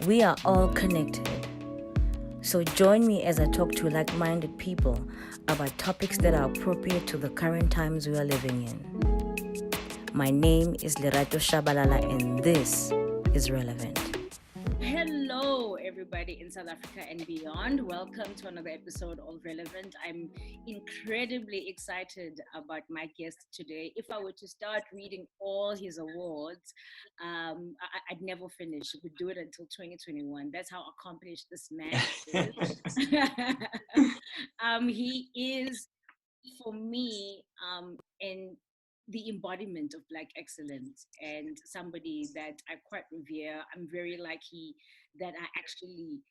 We are all connected. So join me as I talk to like-minded people about topics that are appropriate to the current times we are living in. My name is Lerato Shabalala and this is Relevant. Hello, everybody in South Africa and beyond. Welcome to another episode of Relevant. I'm incredibly excited about my guest today. If I were to start reading all his awards, I'd never finish. We could do it until 2021. That's how accomplished this man is. He is, for me, in the embodiment of Black excellence and somebody that I quite revere. I'm very lucky that I actually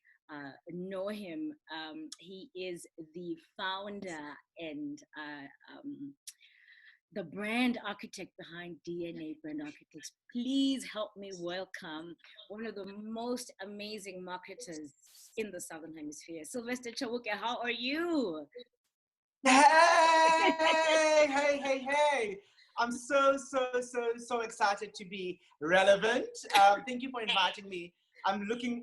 know him. He is the founder and the brand architect behind DNA Brand Architects. Please help me welcome one of the most amazing marketers in the Southern Hemisphere, Sylvester Chauke. How are you? Hey. I'm so excited to be relevant. Thank you for inviting me. I'm looking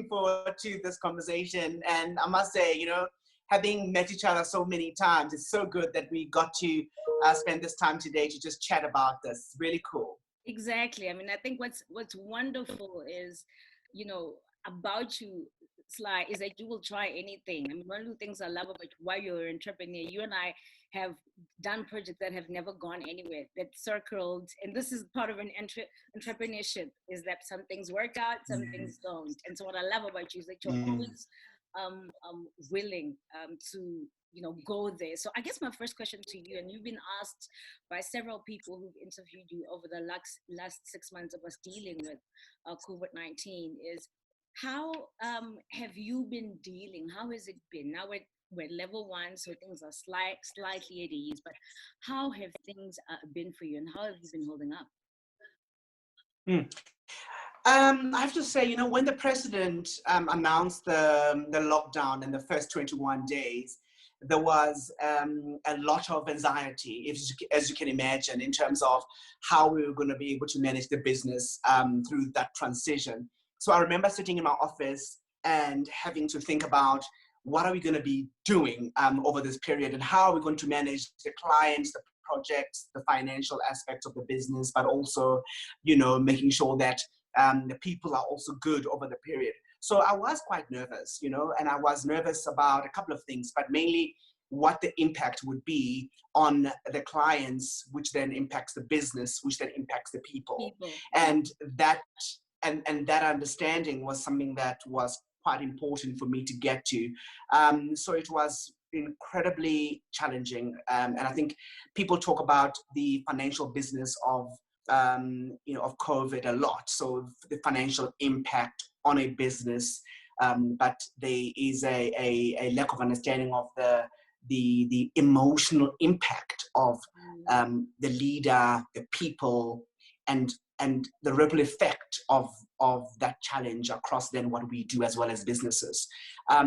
forward to this conversation. And I must say, having met each other so many times, it's so good that we got to spend this time today to just chat about this. Really cool. Exactly. I mean, I think what's wonderful is, about you, Sly, is that you will try anything. I mean, one of the things I love about why you're an entrepreneur, you and I have done projects that have never gone anywhere, that circled, and this is part of an entrepreneurship, is that some things work out, some things don't. And so what I love about you is that you're always willing to go there. So I guess my first question to you, and you've been asked by several people who've interviewed you over the last 6 months of us dealing with COVID-19, is how have you been dealing? How has it been? Now we're level 1, so things are slightly at ease, but how have things been for you, and how have you been holding up? I have to say, when the president announced the lockdown in the first 21 days, there was a lot of anxiety, as you can imagine, in terms of how we were going to be able to manage the business through that transition. So I remember sitting in my office and having to think about what are we going to be doing over this period, and how are we going to manage the clients, the projects, the financial aspects of the business, but also, making sure that the people are also good over the period. So I was quite nervous, and I was nervous about a couple of things, but mainly what the impact would be on the clients, which then impacts the business, which then impacts the people. And that understanding was something that was quite important for me to get to. So it was incredibly challenging. And I think people talk about the financial business of COVID a lot. So the financial impact on a business, but there is a lack of understanding of the emotional impact of the leader, the people, and the ripple effect of that challenge across then what we do as well as businesses.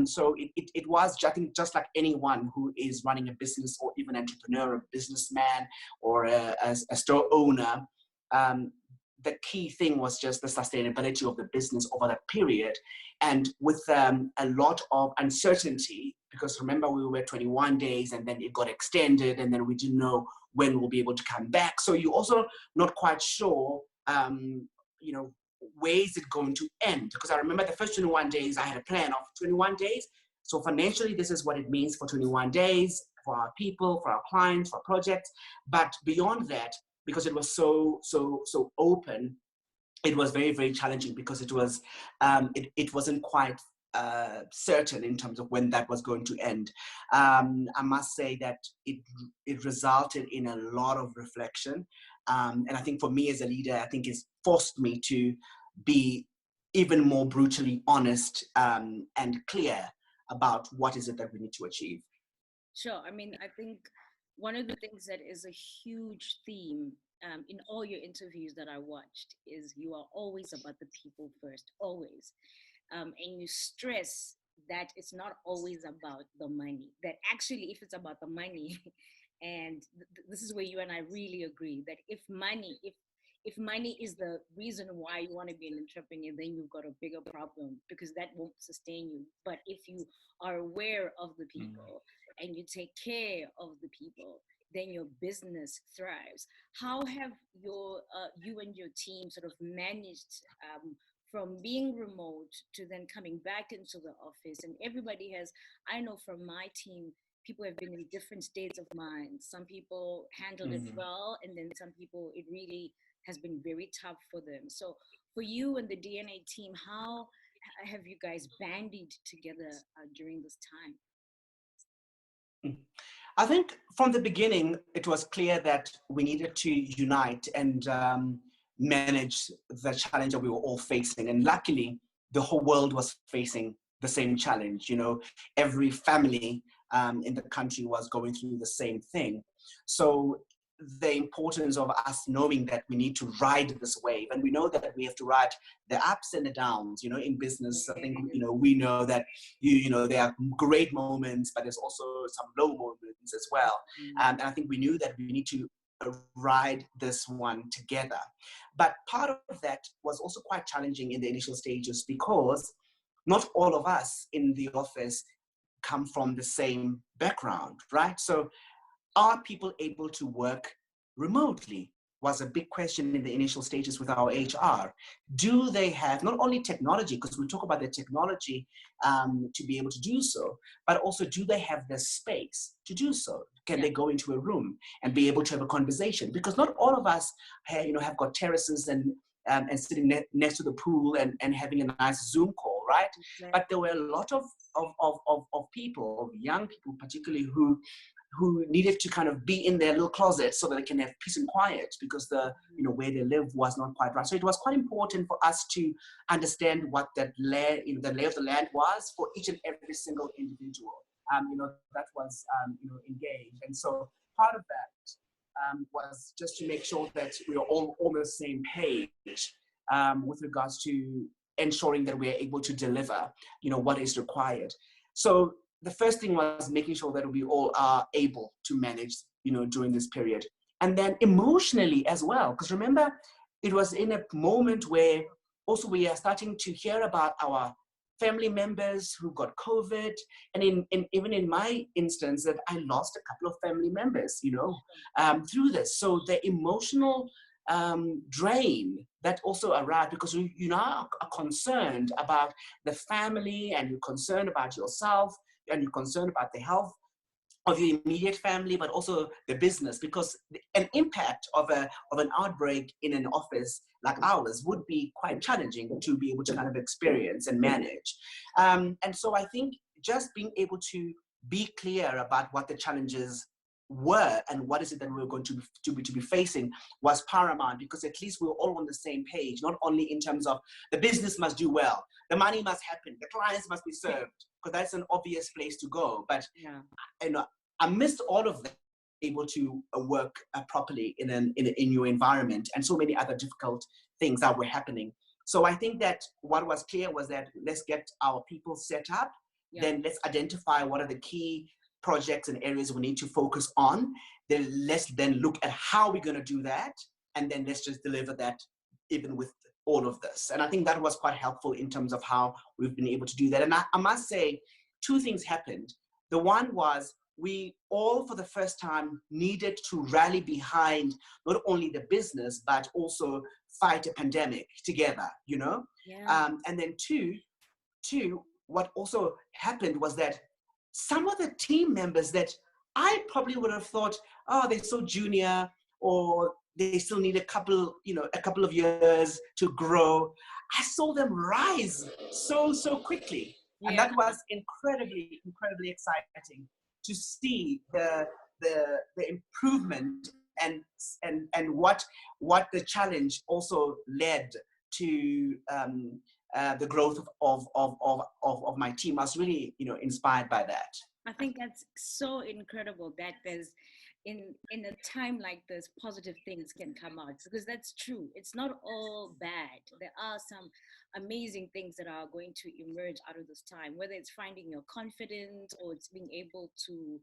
So it was, I think, just like anyone who is running a business, or even entrepreneur, a businessman, or a store owner, the key thing was just the sustainability of the business over that period. And with a lot of uncertainty, because remember, we were 21 days and then it got extended, and then we didn't know when we'll be able to come back. So you're also not quite sure, where is it going to end? Because I remember the first 21 days, I had a plan of 21 days. So financially, this is what it means for 21 days, for our people, for our clients, for our projects. But beyond that, because it was so open, it was very, very challenging, because it was it wasn't quite certain in terms of when that was going to end. I must say that it resulted in a lot of reflection, and I think for me as a leader, I think it's forced me to be even more brutally honest and clear about what is it that we need to achieve. Sure. I mean, I think one of the things that is a huge theme in all your interviews that I watched is you are always about the people first, always. And you stress that it's not always about the money, that actually if it's about the money, and this is where you and I really agree, that if if money is the reason why you want to be an entrepreneur, then you've got a bigger problem, because that won't sustain you. But if you are aware of the people and you take care of the people, then your business thrives. How have you and your team sort of managed, from being remote to then coming back into the office? And everybody has, I know from my team, people have been in different states of mind. Some people handled it Mhm. well, and then some people, it really has been very tough for them. So for you and the DNA team, how have you guys bandied together during this time? I think from the beginning, it was clear that we needed to unite and manage the challenge that we were all facing. And luckily, the whole world was facing the same challenge. You know, every family in the country was going through the same thing. So the importance of us knowing that we need to ride this wave, and we know that we have to ride the ups and the downs. You know, in business, I think, you know, we know that you know, there are great moments, but there's also some low moments as well. And I think we knew that we need to ride this one together. But part of that was also quite challenging in the initial stages, because not all of us in the office come from the same background, right? So are people able to work remotely? Was a big question in the initial stages with our HR. Do they have not only technology, because we talk about the technology to be able to do so, but also do they have the space to do so? Can they go into a room and be able to have a conversation? Because not all of us, you know, have got terraces and sitting next to the pool and having a nice Zoom call, right? But there were a lot of people, of young people particularly, who needed to kind of be in their little closet so that they can have peace and quiet, because the, you know, where they live was not quite right. So it was quite important for us to understand what that lay, you know, the lay of the land was for each and every single individual. You know, that was you know, engaged. And so part of that was just to make sure that we are all on the same page with regards to ensuring that we are able to deliver, you know, what is required. So the first thing was making sure that we all are able to manage, you know, during this period. And then emotionally as well, because remember, it was in a moment where also we are starting to hear about our family members who got COVID. And even in my instance, that I lost a couple of family members, you know, through this. So the emotional drain that also arrived, because you now are concerned about the family, and you're concerned about yourself, and you're concerned about the health of your immediate family, but also the business, because an impact of an outbreak in an office like ours would be quite challenging to be able to kind of experience and manage. And so I think just being able to be clear about what the challenges were and what is it that we were going to be facing was paramount, because at least we were all on the same page, not only in terms of the business must do well, the money must happen, the clients must be served, because that's an obvious place to go. But you know, amidst all of that, able to work properly in your environment, and so many other difficult things that were happening. So I think that what was clear was that let's get our people set up, then let's identify what are the key projects and areas we need to focus on. Then let's then look at how we're going to do that, and then let's just deliver that even with all of this. And I think that was quite helpful in terms of how we've been able to do that. And I must say, two things happened. The one was we all, for the first time, needed to rally behind not only the business, but also fight a pandemic together, you know? And then two, what also happened was that some of the team members that I probably would have thought, oh, they're so junior, or they still need a couple of years to grow, I saw them rise so quickly. And that was incredibly exciting to see the improvement and what the challenge also led to the growth of my team. I was really, you know, inspired by that. I think that's so incredible that there's in a time like this, positive things can come out, because that's true. It's not all bad. There are some amazing things that are going to emerge out of this time, whether it's finding your confidence or it's being able to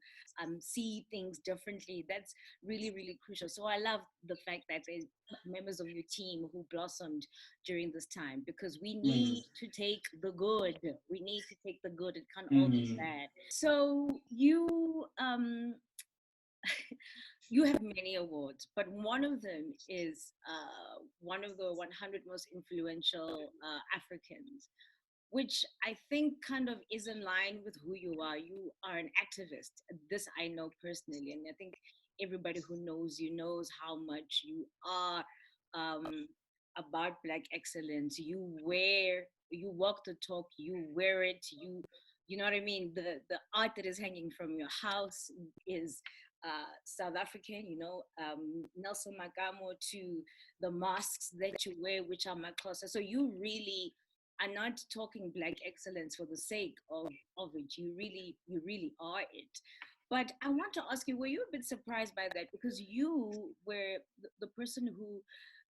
see things differently. That's really, really crucial. So I love the fact that there's members of your team who blossomed during this time, because we Mm, need to take the good. We need to take the good. It can't all be mm, bad. So you you have many awards, but one of them is one of the 100 most influential Africans, which I think kind of is in line with who you are. You are an activist. This I know personally, and I think everybody who knows you knows how much you are um, about Black excellence. You walk the talk, you wear it, you know what I mean. The art that is hanging from your house is South African, Nelson Magamo, to the masks that you wear, which are my closet. So you really are not talking Black excellence for the sake of it. You really are it. But I want to ask you, were you a bit surprised by that? Because you were the person who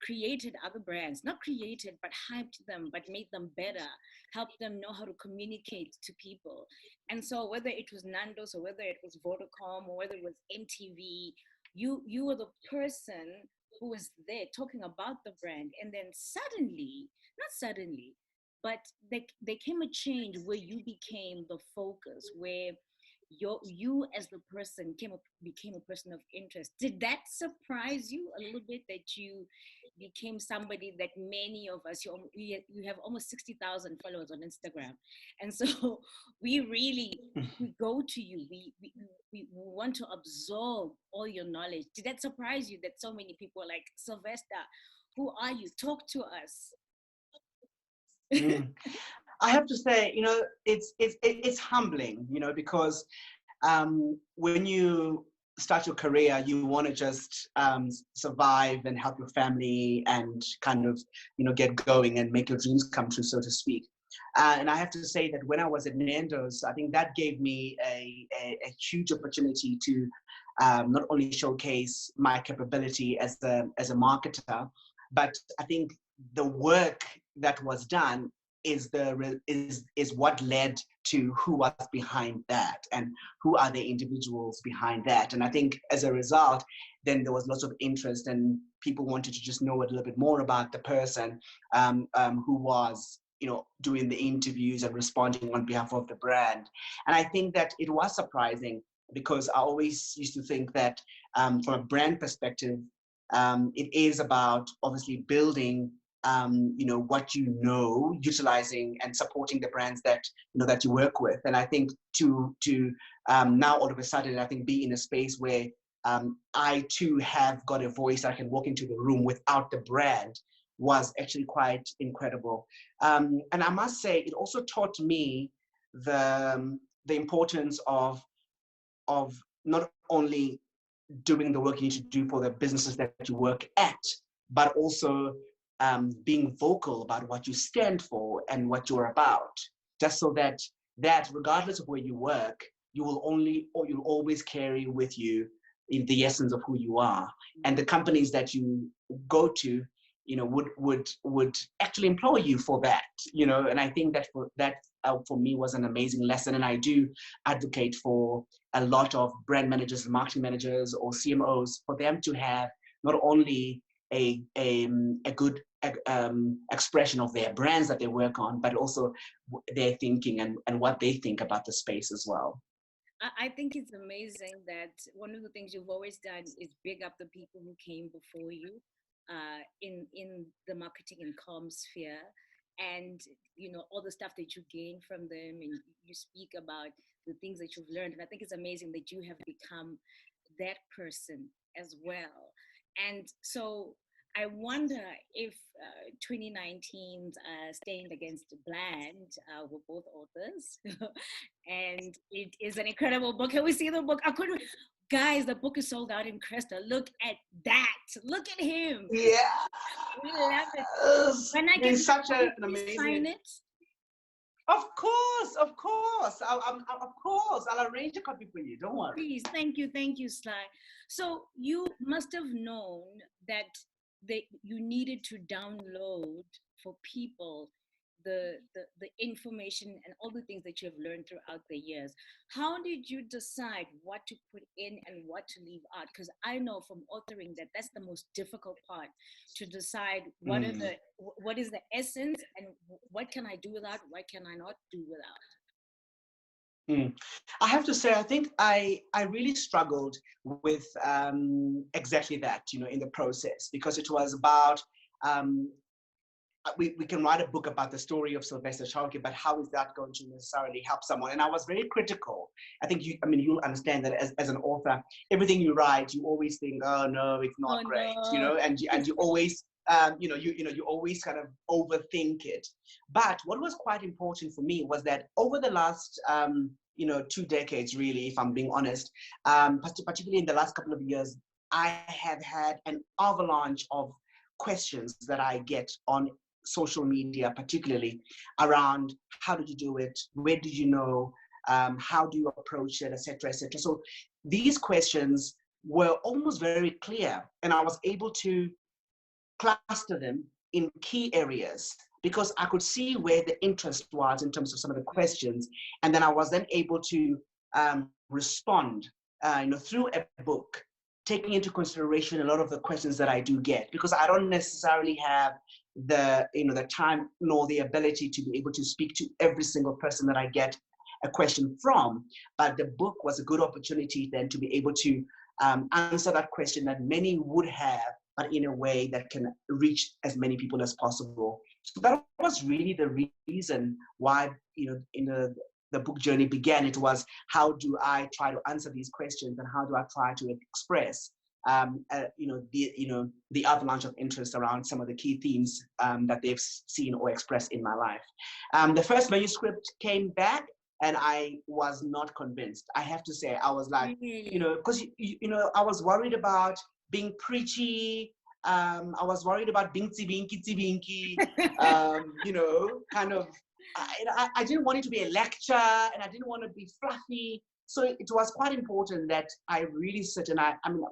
created other brands, not created, but hyped them, but made them better, helped them know how to communicate to people. And so whether it was Nando's or whether it was Vodacom or whether it was MTV, you were the person who was there talking about the brand. And then suddenly, not suddenly, but there came a change where you became the focus, where you as the person became a person of interest. Did that surprise you a little bit, that you became somebody that many of us, you have almost 60,000 followers on Instagram, and so we really, we go to you, we want to absorb all your knowledge. Did that surprise you, that so many people are like, Sylvester, who are you, talk to us? mm. I have to say, it's humbling, because when you start your career, you want to just survive and help your family and kind of, get going and make your dreams come true, so to speak. And I have to say that when I was at Nando's, I think that gave me a huge opportunity to not only showcase my capability as a marketer, but I think the work that was done is what led to who was behind that and who are the individuals behind that. And I think as a result, then there was lots of interest and people wanted to just know a little bit more about the person who was, doing the interviews and responding on behalf of the brand. And I think that it was surprising, because I always used to think that from a brand perspective, it is about obviously building what utilizing and supporting the brands that you work with. And I think to now all of a sudden, I think be in a space where I too have got a voice. I can walk into the room without the brand was actually quite incredible. And I must say, it also taught me the importance of not only doing the work you need to do for the businesses that you work at, but also being vocal about what you stand for and what you're about, just so that regardless of where you work, you'll always carry with you in the essence of who you are. And the companies that you go to, would actually employ you for that, and I think that for me was an amazing lesson. And I do advocate for a lot of brand managers, marketing managers, or CMOs, for them to have not only a good expression of their brands that they work on, but also their thinking and what they think about the space as well. I think it's amazing that one of the things you've always done is big up the people who came before you in the marketing and comms sphere, and all the stuff that you gain from them, and you speak about the things that you've learned. And I think it's amazing that you have become that person as well. And so I wonder if 2019's Stained Against Bland were both authors. And it is an incredible book. Can we see the book? I couldn't. Guys, the book is sold out in Cresta. Look at that. Look at him. Yeah. We love it. When I get It's such the book, an please amazing... sign it. Of course, of course. Of course, I'll arrange a copy for you. Don't worry. Please, thank you, Sly. So you must have known that you needed to download for people the information and all the things that you have learned throughout the years. How did you decide what to put in and what to leave out? Because I know from authoring that that's the most difficult part, to decide what is the essence and what can I do without, what can I not do without. I have to say, I think I really struggled with exactly that, in the process, because it was about, we can write a book about the story of Sylvester Chauke, but how is that going to necessarily help someone? And I was very critical. I think you'll understand that as an author, everything you write, you always think, oh no, it's not great, No. and you always, you always kind of overthink it. But what was quite important for me was that over the last, 2 decades, really, if I'm being honest, particularly in the last couple of years, I have had an avalanche of questions that I get on social media, particularly around how did you do it, where did you know, how do you approach it, etc., etc. So these questions were almost very clear, and I was able to cluster them in key areas because I could see where the interest was in terms of some of the questions, and then I was then able to respond, through a book, taking into consideration a lot of the questions that I do get, because I don't necessarily have the time nor the ability to be able to speak to every single person that I get a question from. But the book was a good opportunity then to be able to answer that question that many would have, but in a way that can reach as many people as possible. So that was really the reason why, the book journey began. It was, how do I try to answer these questions, and how do I try to express the avalanche of interest around some of the key themes that they've seen or expressed in my life. The first manuscript came back, and I was not convinced. I have to say, I was like, because I was worried about being preachy. I was worried about being tsibinki, kind of. I didn't want it to be a lecture, and I didn't want to be fluffy. So it was quite important that I really sit and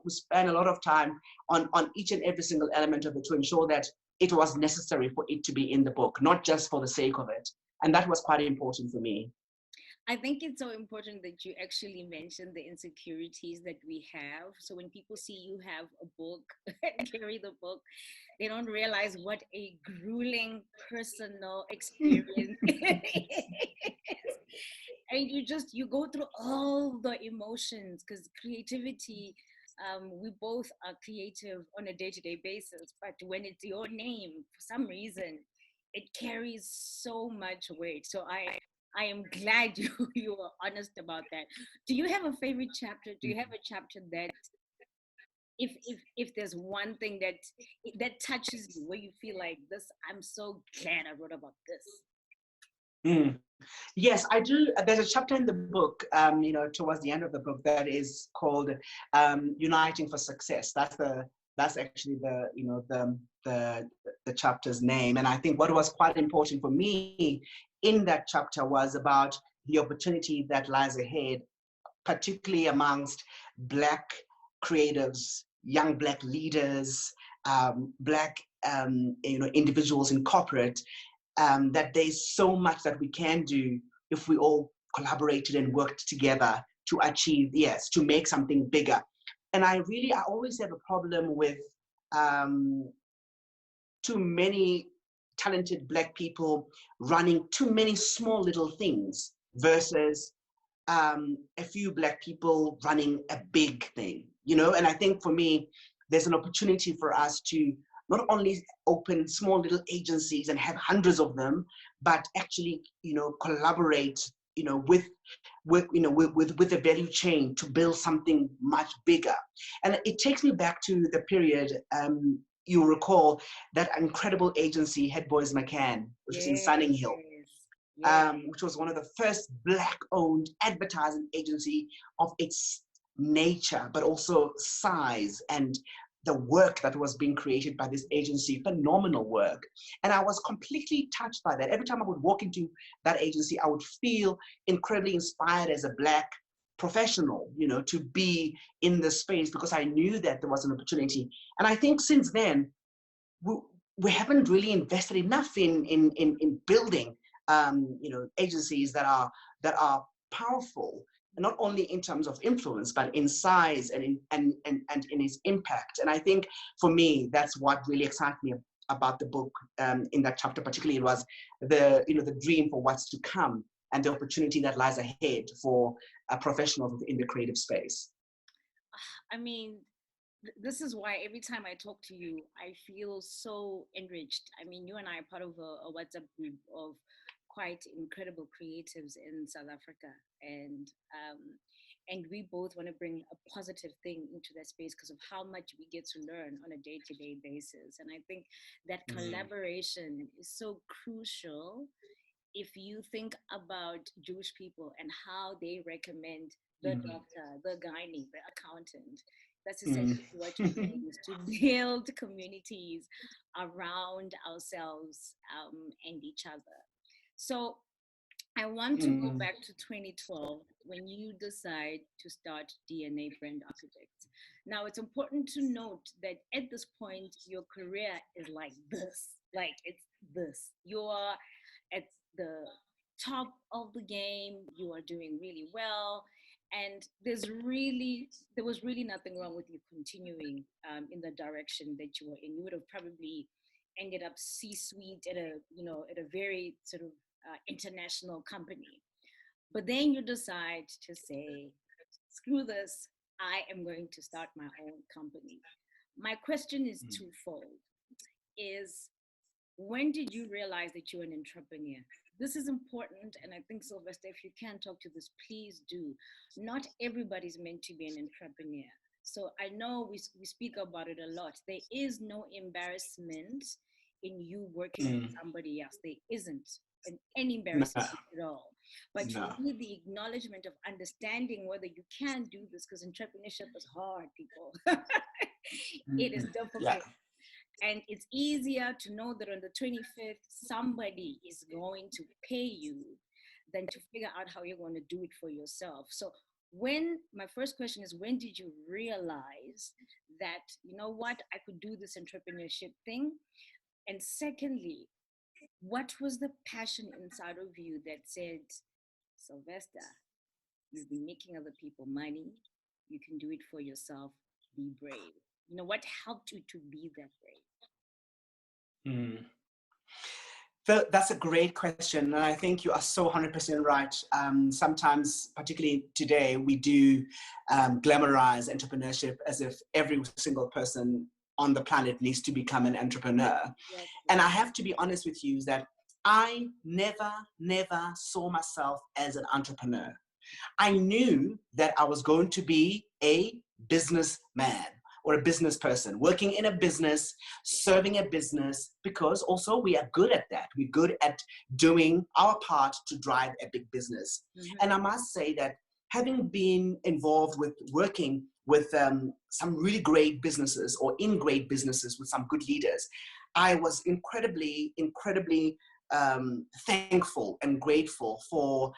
we spend a lot of time on each and every single element of it to ensure that it was necessary for it to be in the book, not just for the sake of it. And that was quite important for me. I think it's so important that you actually mention the insecurities that we have. So when people see you have a book and carry the book, they don't realize what a grueling personal experience it is. And you go through all the emotions, because creativity, we both are creative on a day-to-day basis, but when it's your name, for some reason, it carries so much weight. So I am glad you were honest about that. Do you have a favorite chapter? Do you have a chapter that, if there's one thing that touches you, where you feel like this, I'm so glad I wrote about this? Yes, I do. There's a chapter in the book, towards the end of the book, that is called "Uniting for Success." That's actually the chapter's name. And I think what was quite important for me in that chapter was about the opportunity that lies ahead, particularly amongst Black creatives, young Black leaders, Black individuals in corporate. That there's so much that we can do if we all collaborated and worked together to achieve, to make something bigger. And I always have a problem with too many talented Black people running too many small little things versus a few Black people running a big thing, And I think for me, there's an opportunity for us to not only open small little agencies and have hundreds of them, but actually, collaborate, with the value chain to build something much bigger. And it takes me back to the period, you recall that incredible agency, Head Boys McCann, which is in Sunning Hill, which was one of the first Black-owned advertising agency of its nature, but also size and the work that was being created by this agency, phenomenal work. And I was completely touched by that. Every time I would walk into that agency, I would feel incredibly inspired as a Black professional, you know, to be in this space, because I knew that there was an opportunity. And I think since then, we haven't really invested enough in building, you know, agencies that are powerful, not only in terms of influence, but in size and in its impact. And I think for me, that's what really excited me about the book. In that chapter particularly, it was the dream for what's to come and the opportunity that lies ahead for professionals in the creative space. I mean, this is why every time I talk to you, I feel so enriched. I mean, you and I are part of a WhatsApp group of quite incredible creatives in South Africa, and we both want to bring a positive thing into that space because of how much we get to learn on a day-to-day basis. And I think that collaboration is so crucial. If you think about Jewish people and how they recommend the doctor, the gynae, the accountant, that's essentially what we're doing, is to build communities around ourselves and each other. So I want to go back to 2012 when you decide to start DNA Brand Architects. Now, it's important to note that at this point, your career is like this, like it's this. You are at the top of the game, you are doing really well. And there was really nothing wrong with you continuing in the direction that you were in. You would have probably ended up C-suite at a very sort of international company. But then you decide to say, screw this, I am going to start my own company. My question is twofold. Is, when did you realize that you're an entrepreneur? This is important, and I think, Sylvester, if you can talk to this, please do. Not everybody's meant to be an entrepreneur. So I know we speak about it a lot. There is no embarrassment in you working with somebody else. There isn't any embarrassment at all. But you need the acknowledgement of understanding whether you can do this, because entrepreneurship is hard, people. It is difficult. Yeah. And it's easier to know that on the 25th, somebody is going to pay you than to figure out how you're going to do it for yourself. So my first question is, when did you realize that, you know what, I could do this entrepreneurship thing? And secondly, what was the passion inside of you that said, Sylvester, you've been making other people money, you can do it for yourself, be brave? You know, what helped you to be that brave? That's a great question. And I think you are so 100% right. Sometimes, particularly today, we do glamorize entrepreneurship as if every single person on the planet needs to become an entrepreneur. Yes. And I have to be honest with you, is that I never saw myself as an entrepreneur. I knew that I was going to be a businessman or a business person, working in a business, serving a business, because also we are good at that. We're good at doing our part to drive a big business. And I must say that having been involved with working with some really great businesses, or in great businesses with some good leaders, I was incredibly thankful and grateful for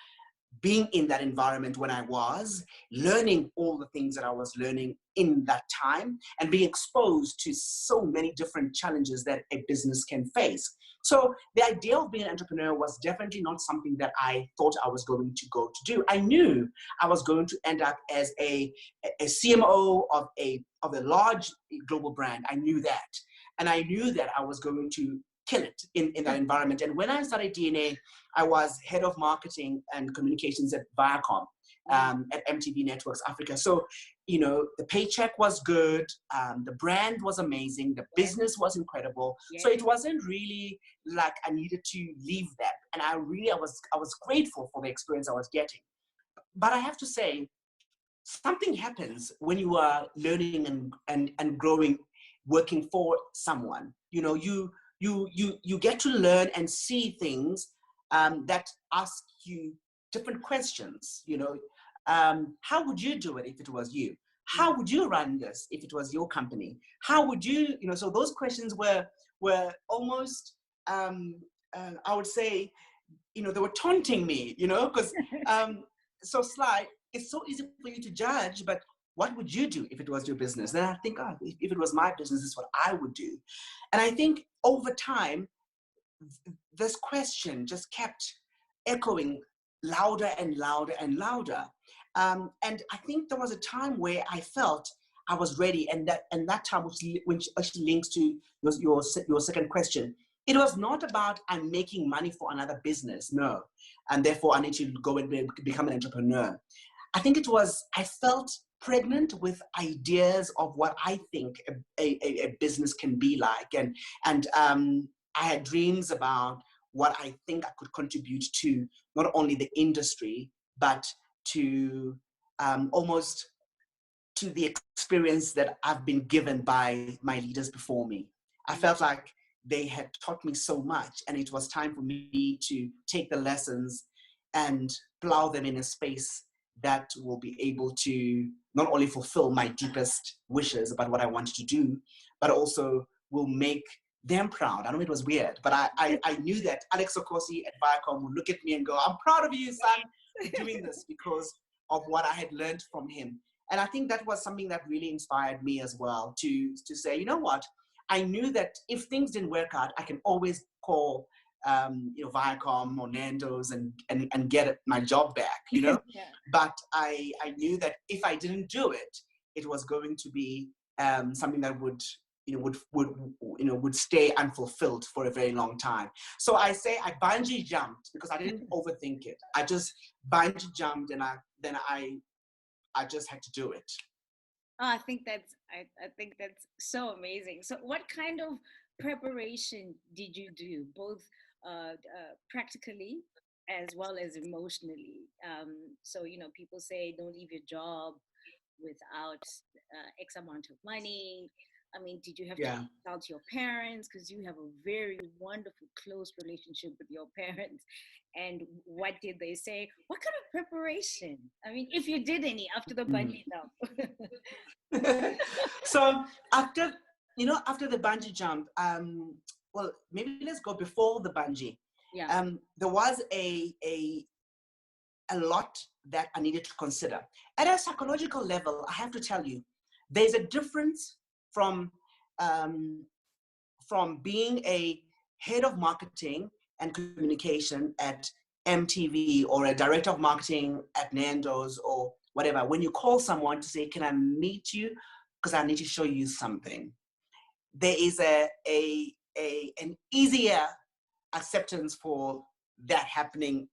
being in that environment when I was learning all the things that I was learning in that time, and being exposed to so many different challenges that a business can face. So the idea of being an entrepreneur was definitely not something that I thought I was going to go to do. I knew I was going to end up as a CMO of a large global brand. I knew that. And I knew that I was going to kill it in that environment. And when I started DNA, I was head of marketing and communications at Viacom, at MTV Networks Africa. So, you know, the paycheck was good, the brand was amazing, the business was incredible. So it wasn't really like I needed to leave that. And I was grateful for the experience I was getting. But I have to say, something happens when you are learning and growing, working for someone. You know, you get to learn and see things that ask you different questions. You know, how would you do it if it was you? How would you run this if it was your company? How would you, so those questions were almost, I would say, they were taunting me, because, so Sly, it's so easy for you to judge, but what would you do if it was your business? Then I think, if it was my business, this is what I would do. And I think over time, this question just kept echoing louder and louder and louder. And I think there was a time where I felt I was ready, and that time, which actually links to your second question, it was not about I'm making money for another business, no, and therefore I need to go and become an entrepreneur. I think it was, I felt pregnant with ideas of what I think a business can be like, and I had dreams about what I think I could contribute to not only the industry, but to almost to the experience that I've been given by my leaders before me. I felt like they had taught me so much, and it was time for me to take the lessons and plow them in a space that will be able to not only fulfill my deepest wishes about what I wanted to do, but also will make them proud. I know it was weird, but I knew that Alex Okosi at Viacom would look at me and go, I'm proud of you, son, for doing this because of what I had learned from him. And I think that was something that really inspired me as well to say, you know what, I knew that if things didn't work out, I can always call Viacom or Nando's and get my job back, Yeah. But I knew that if I didn't do it, it was going to be something that would stay unfulfilled for a very long time. So I say I bungee jumped because I didn't overthink it. I just bungee jumped, and I just had to do it. Oh, I think that's so amazing. So what kind of preparation did you do, both practically as well as emotionally? So people say don't leave your job without X amount of money. I mean, did you have to consult your parents, because you have a very wonderful, close relationship with your parents? And what did they say? What kind of preparation? I mean, if you did any after the bungee jump. So after the bungee jump, well, maybe let's go before the bungee. Yeah. There was a lot that I needed to consider. At a psychological level, I have to tell you, there's a difference from being a head of marketing and communication at MTV or a director of marketing at Nando's or whatever. When you call someone to say, can I meet you? Because I need to show you something. There is an easier acceptance for that happening,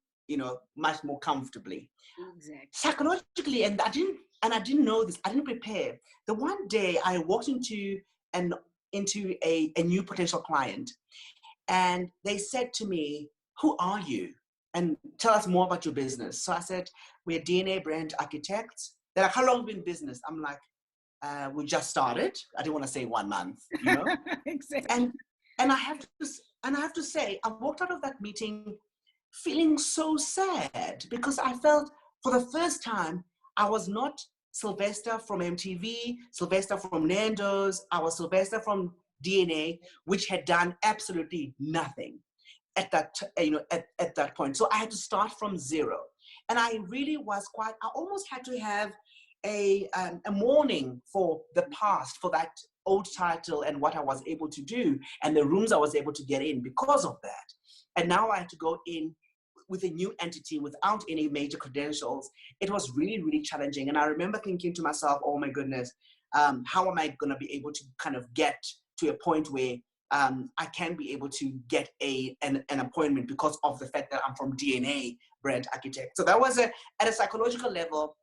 much more comfortably. Exactly. Psychologically, and I didn't know this, I didn't prepare. The one day I walked into a new potential client, and they said to me, who are you? And tell us more about your business. So I said, we're DNA brand architects. They're like, how long have you been in business? I'm like, we just started. I didn't want to say 1 month, Exactly. And I have to say, I walked out of that meeting feeling so sad, because I felt for the first time I was not Sylvester from MTV, Sylvester from Nando's. I was Sylvester from DNA, which had done absolutely nothing at that at that point. So I had to start from zero, and I really was I almost had to have a mourning for the past, for that old title and what I was able to do and the rooms I was able to get in because of that. And now I had to go in with a new entity without any major credentials. It was really, really challenging. And I remember thinking to myself, oh my goodness, how am I going to be able to kind of get to a point where I can be able to get an appointment because of the fact that I'm from DNA brand architect. So that was at a psychological level,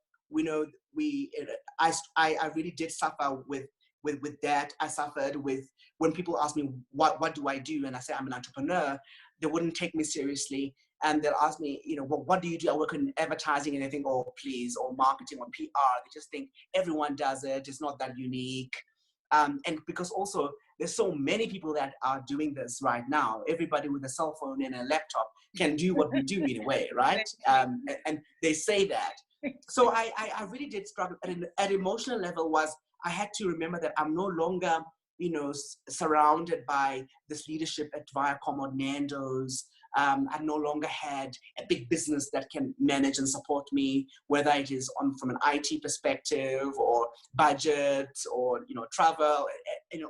I really did suffer with that. I suffered with when people ask me, what do I do? And I say, I'm an entrepreneur. They wouldn't take me seriously. And they'll ask me, what do you do? I work in advertising, and they think, oh, please, or marketing or PR. They just think everyone does it. It's not that unique. And because also there's so many people that are doing this right now. Everybody with a cell phone and a laptop can do what we do in a way, right? And they say that. So I really did struggle at emotional level. Was I had to remember that I'm no longer, surrounded by this leadership at Viacom or Nando's. I no longer had a big business that can manage and support me, whether it is from an IT perspective or budget or travel.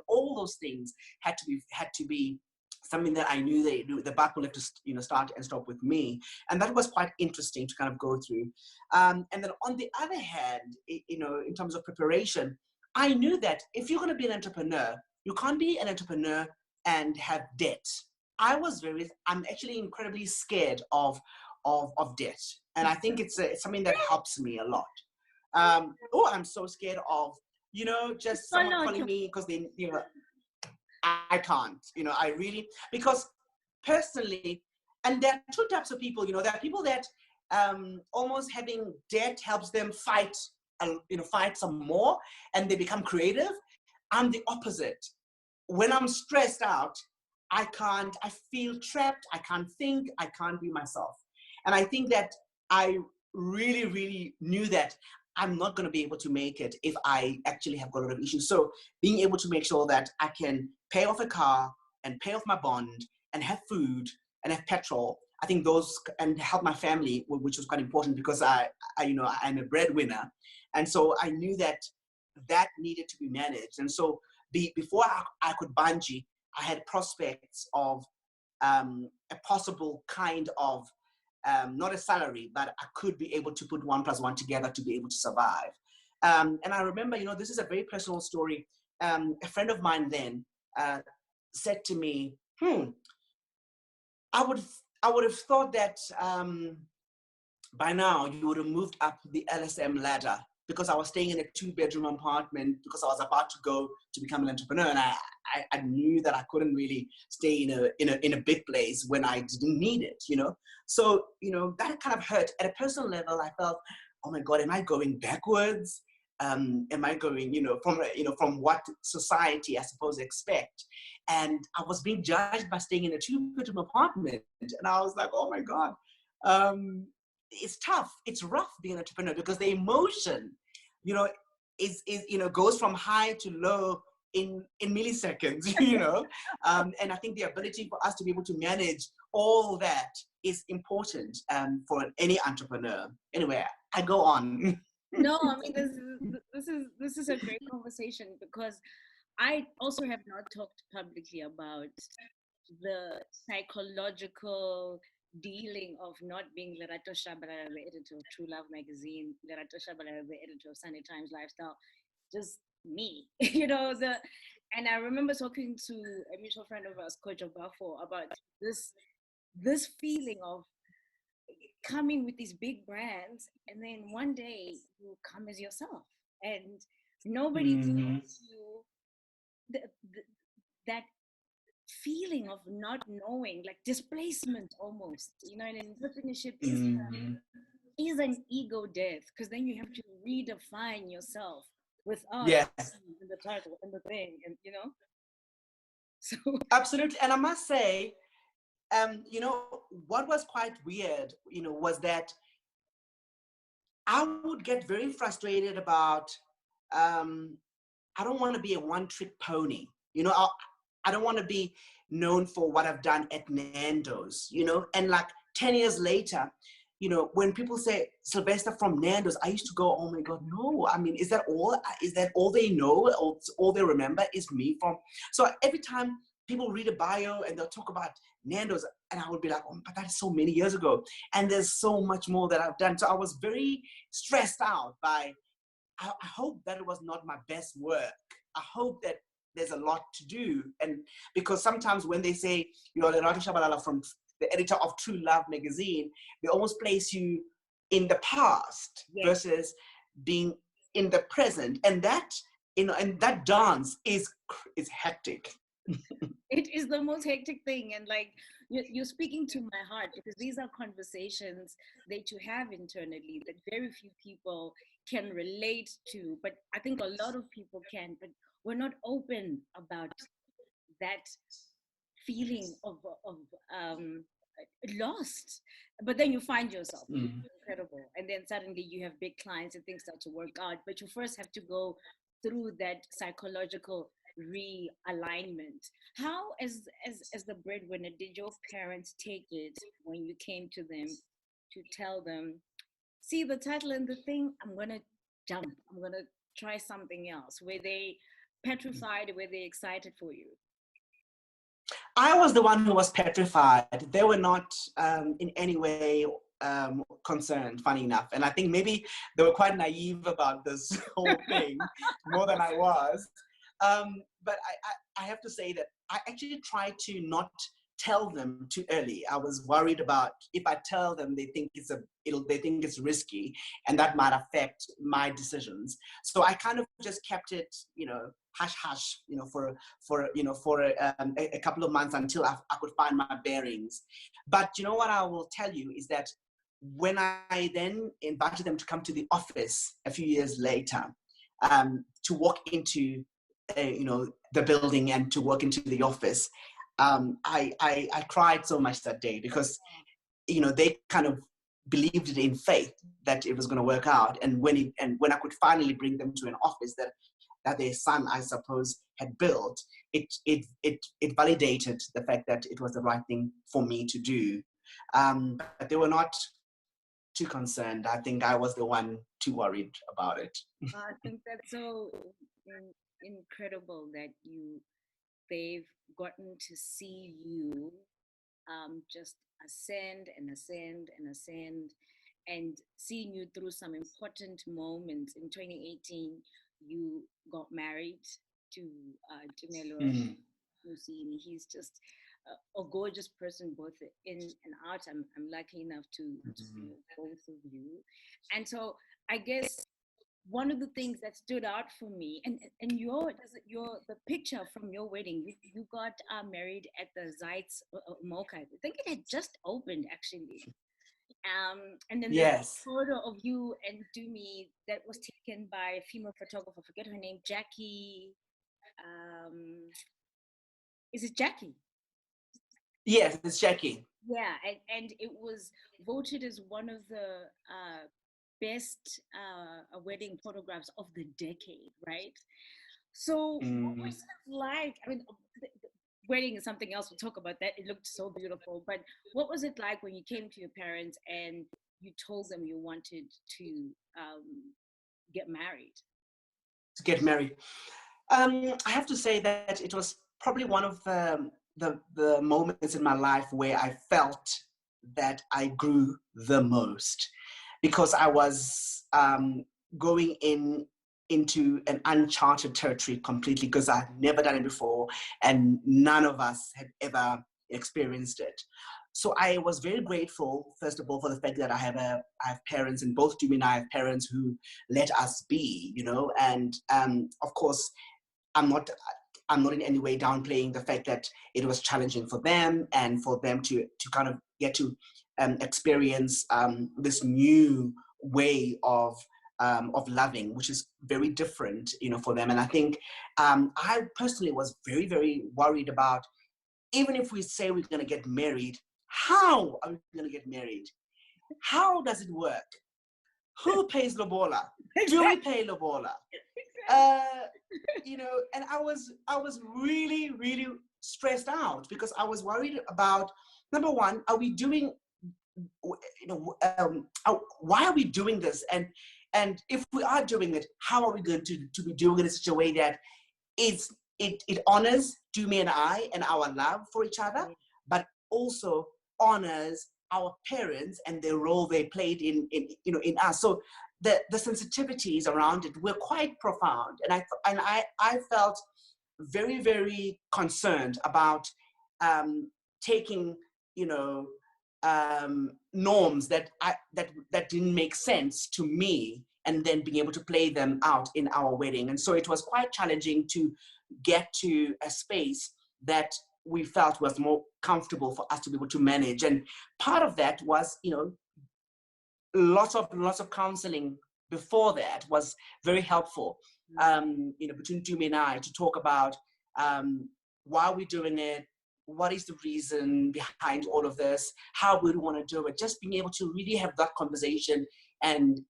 All those things had to be something that I knew the buck will have to start and stop with me, and that was quite interesting to kind of go through. And then on the other hand, in terms of preparation, I knew that if you're going to be an entrepreneur, you can't be an entrepreneur and have debt. I'm actually incredibly scared of debt, and I think it's something that helps me a lot. I'm so scared of just someone calling me because they I can't, I really, because personally, and there are two types of people, there are people that almost having debt helps them fight, fight some more and they become creative. I'm the opposite. When I'm stressed out, I feel trapped, I can't think, I can't be myself. And I think that I really, really knew that I'm not going to be able to make it if I actually have got a lot of issues. So being able to make sure that I can pay off a car and pay off my bond and have food and have petrol, I think those, and help my family, which was quite important because I'm a breadwinner. And so I knew that that needed to be managed. And so before I could bungee, I had prospects of a possible kind of, not a salary, but I could be able to put 1 + 1 together to be able to survive. And I remember, this is a very personal story. A friend of mine then said to me, I would have thought that by now you would have moved up the LSM ladder, because I was staying in a 2-bedroom apartment because I was about to go to become an entrepreneur, and I knew that I couldn't really stay in a big place when I didn't need it, So that kind of hurt. At a personal level, I felt, oh my God, am I going backwards? Am I going, from what society I suppose expect? And I was being judged by staying in a 2-bedroom apartment, and I was like, oh my God. It's tough. It's rough being an entrepreneur because the emotion, is goes from high to low in milliseconds, and I think the ability for us to be able to manage all that is important for any entrepreneur. Anyway, I go on. No, I mean this is a great conversation because I also have not talked publicly about the psychological dealing of not being Lerato Shabalala, the editor of True Love magazine, Lerato Shabalala, the editor of Sunday Times Lifestyle, just me, and I remember talking to a mutual friend of ours, Coach Obafo, about this feeling of coming with these big brands, and then one day you come as yourself, and nobody tells you that feeling of not knowing, like displacement almost, and entrepreneurship is an ego death, because then you have to redefine yourself without Yes, the title and the thing, and so absolutely. And I must say, what was quite weird, was that I would get very frustrated about, I don't want to be a one-trick pony. I don't want to be known for what I've done at Nando's, and like 10 years later, when people say Sylvester from Nando's, I used to go, oh my God, no. I mean, is that all they know, or all they remember is me from? So every time people read a bio and they'll talk about Nando's, and I would be like, oh, but that's so many years ago. And there's so much more that I've done. So I was very stressed out by, I hope that it was not my best work. I hope that there's a lot to do. And because sometimes when they say, Lerato Shabalala from the editor of True Love magazine, they almost place you in the past versus being in the present. And that, and that dance is hectic. it is the most hectic thing, and like you're speaking to my heart, because these are conversations that you have internally that very few people can relate to, but I think a lot of people can, but we're not open about that feeling of lost. But then you find yourself. Mm. Incredible. And then suddenly you have big clients and things start to work out. But you first have to go through that psychological realignment. How, as the breadwinner, did your parents take it when you came to them to tell them, see the title and the thing, I'm gonna jump, I'm gonna try something else? Were they petrified? Were they excited for you? I was the one who was petrified. They were not in any way concerned, funny enough. And I think maybe they were quite naive about this whole thing more than I was. But I have to say that I actually tried to not tell them too early. I was worried about if I tell them, they think they think it's risky, and that might affect my decisions. So I kind of just kept it, hush hush, for a couple of months until I could find my bearings. But you know what I will tell you is that when I then invited them to come to the office a few years later, to walk into the building and to walk into the office, I cried so much that day because they kind of believed it in faith that it was going to work out. And when I could finally bring them to an office that their son, I suppose, had built, it validated the fact that it was the right thing for me to do. But they were not too concerned. I think I was the one too worried about it. I think that's so incredible that they've gotten to see you just ascend and ascend and ascend, and seeing you through some important moments. In 2018, you got married to Tumelo Musini. He's just a gorgeous person, both in and out. I'm lucky enough to know both of you. And so I guess one of the things that stood out for me, and the picture from your wedding, you got married at the Zeitz Mocha. I think it had just opened actually. And then there's Yes. a photo of you and Dumi that was taken by a female photographer. I forget her name, Jackie. Is it Jackie? Yes, it's Jackie. Yeah, and it was voted as one of the best wedding photographs of the decade, right? So what was it like? I mean, the wedding is something else. We'll talk about that. It looked so beautiful. But what was it like when you came to your parents and you told them you wanted to get married? To get married. I have to say that it was probably one of the moments in my life where I felt that I grew the most, because I was going into an uncharted territory completely, because I had never done it before and none of us had ever experienced it. So I was very grateful, first of all, for the fact that I have parents, and both Jimmy and I have parents who let us be, and of course, I'm not in any way downplaying the fact that it was challenging for them, and for them to kind of get to experience this new way of loving, which is very different, for them. And I think I personally was very, very worried about, even if we say we're going to get married, how are we going to get married? How does it work? Who pays lobola? Do we pay lobola? And I was really, really stressed out, because I was worried about, number one, are we doing, why are we doing this? And if we are doing it, how are we going to be doing it in such a way that it honors Dumi and I and our love for each other, but also honors our parents and the role they played in us. So the sensitivities around it were quite profound, and I felt very, very concerned about taking norms that didn't make sense to me, and then being able to play them out in our wedding. And so it was quite challenging to get to a space that we felt was more comfortable for us to be able to manage. And part of that was, lots of counseling before that was very helpful, between Jumi and I, to talk about why we're doing it, what is the reason behind all of this? How would we want to do it? Just being able to really have that conversation and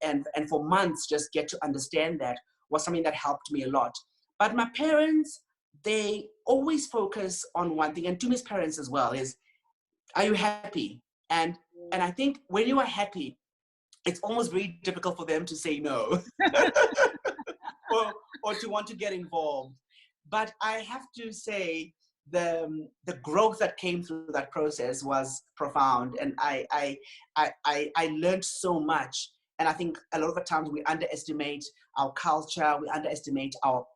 for months just get to understand that was something that helped me a lot. But my parents, they always focus on one thing, and to Miss parents as well, is, are you happy? And I think when you are happy, it's almost very difficult for them to say no or to want to get involved. But I have to say the growth that came through that process was profound, and I learned so much. And I think a lot of the times we underestimate our culture, we underestimate our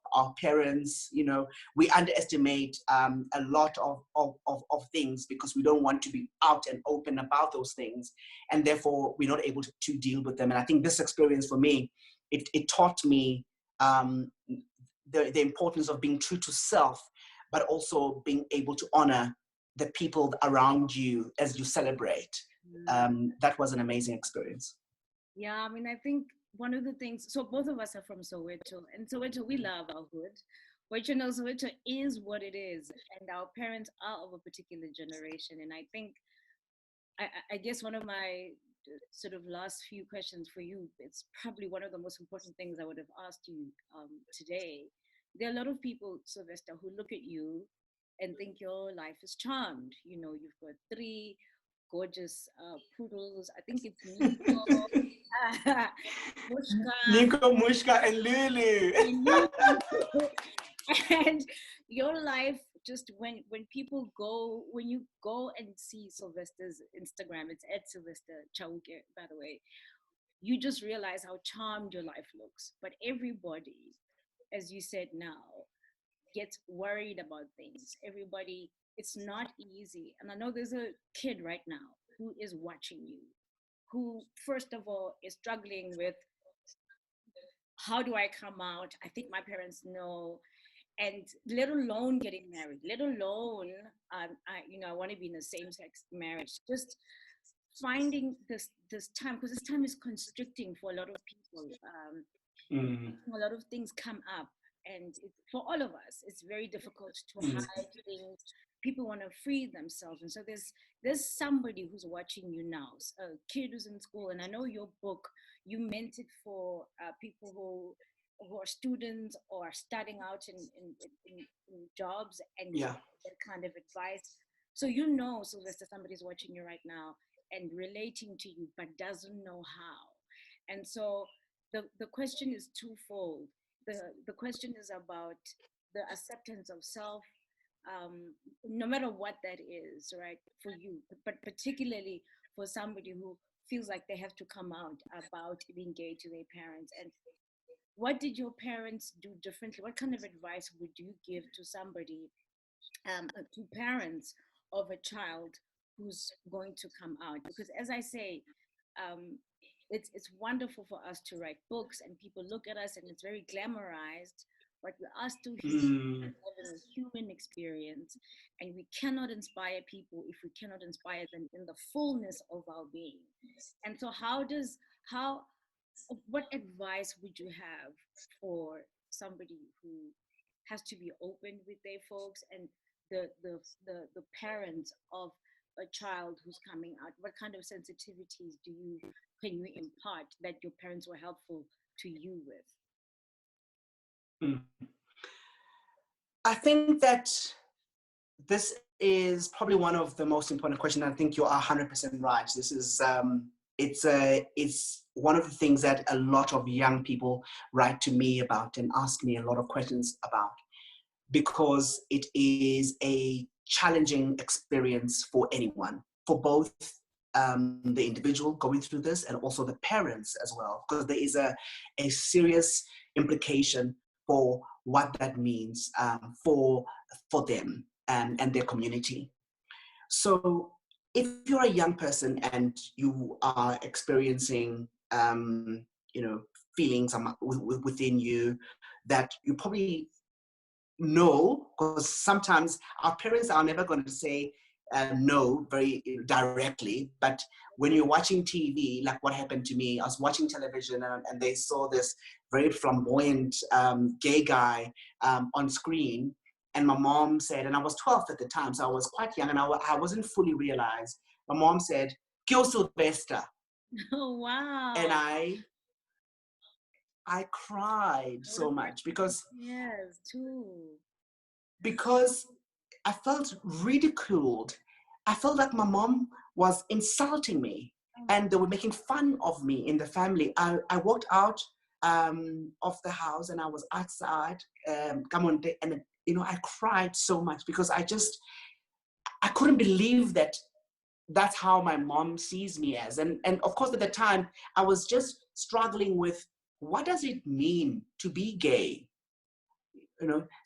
parents, you know, we underestimate a lot of things because we don't want to be out and open about those things, and therefore we're not able to deal with them. And I think this experience for me, it taught me the importance of being true to self, but also being able to honor the people around you as you celebrate. That was an amazing experience. Yeah, I mean, I think one of the things, so both of us are from Soweto, and Soweto, we love our hood. But you know, Soweto is what it is, and our parents are of a particular generation. And I think, I guess one of my sort of last few questions for you, it's probably one of the most important things I would have asked you today. There are a lot of people, Sylvester, who look at you and think your life is charmed. You know, you've got 3 gorgeous poodles. I think it's Nico, Mushka, Nico, Mushka, and Lulu. and your life, just when people go, when you go and see Sylvester's Instagram, it's at Sylvester Chauke, by the way, you just realize how charmed your life looks. But everybody, as you said now, gets worried about things. Everybody, it's not easy. And I know there's a kid right now who is watching you, who, first of all, is struggling with, how do I come out? I think my parents know. And let alone getting married, let alone, I want to be in a same-sex marriage. Just finding this time, because this time is constricting for a lot of people. A lot of things come up, and for all of us, it's very difficult to hide things. People want to free themselves, and so there's somebody who's watching you now, a kid who's in school. And I know your book, you meant it for people who are students or starting out in jobs, and that kind of advice. So you know, Sylvester, somebody's watching you right now and relating to you, but doesn't know how. And so the question is twofold. The question is about the acceptance of self, no matter what that is, right, for you, but particularly for somebody who feels like they have to come out about being gay to their parents. And what did your parents do differently? What kind of advice would you give to somebody, to parents of a child who's going to come out? Because as I say, it's wonderful for us to write books and people look at us and it's very glamorized, but we are still having a human experience, and we cannot inspire people if we cannot inspire them in the fullness of our being. And so what advice would you have for somebody who has to be open with their folks, and the parents of a child who's coming out? What kind of sensitivities can you impart that your parents were helpful to you with? I think that this is probably one of the most important questions. I think you are 100% right. This is it's one of the things that a lot of young people write to me about and ask me a lot of questions about, because it is a challenging experience for anyone, for both the individual going through this and also the parents as well, because there is a serious implication for what that means for them and their community. So if you're a young person and you are experiencing feelings within you that you probably know, because sometimes our parents are never going to say no very directly, but when you're watching TV, like what happened to me, I was watching television and they saw this very flamboyant gay guy on screen, and my mom said, and I was 12 at the time, so I was quite young, and I wasn't fully realized. My mom said, "Kyo Sylvester," Oh, and wow. I cried That would so have much because yes, too. because I felt ridiculed. I felt like my mom was insulting me, and they were making fun of me in the family. I walked out of the house, and I was outside, come on, and I cried so much because I couldn't believe that that's how my mom sees me as. And of course, at the time, I was just struggling with, what does it mean to be gay?